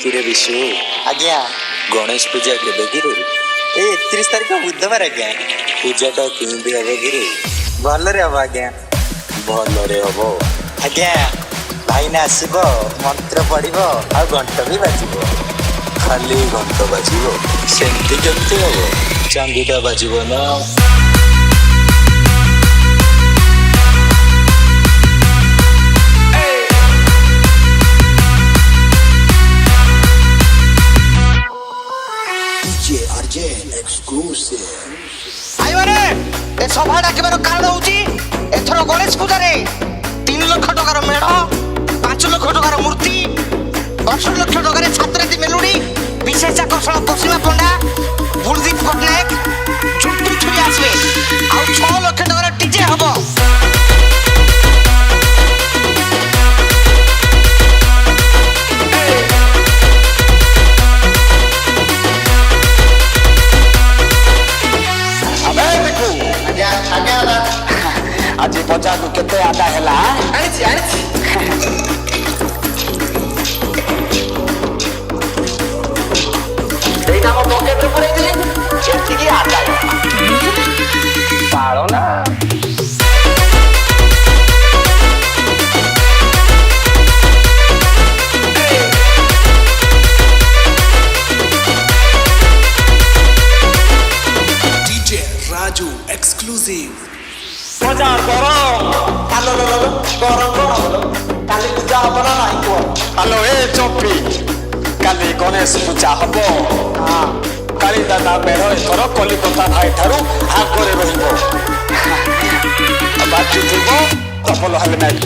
किरे विशु आज्ञा गणेश पूजा केबे गिरे ए 31 तारिख बुधवार आज्ञा पूजाटा केमती हब गिरे भलरे हम आज्ञा भलरे हबो आज्ञा भाईना आसब मंत्र पढ़ब आ घंट भी बाजिब खाली घंट बाजिबो सेमती केमती हबो चांदीटा बाजिबो ना ए सभा डाकिबार कारण होची एथरो गणेश पूजा रे 3 लाख टकार मेढ 5 लाख टकार मूर्ति 10 लाख टकार छात्राती मेलुडी विशेष आकर्षण पश्चिमा पंडा बुलदीप पटनायक झुट्टू छुरी आसबे आ 6 लाख टकार डीजे हबो आज बजार को केते आदा हैला आनिछि एटा मो पॉकेट रे पड़े दिले जेति की आदा पाळो ना DJ Raju exclusive बाजार गरम कालो गरम काली पूजा हबो ना नाही को हेलो ए चोपी काली गणेश पूजा हबो हां काली दादा मेरो एथरो कलिकता भाई थारु आगरे रहिबो बाकी थिबो चपल हेलमेट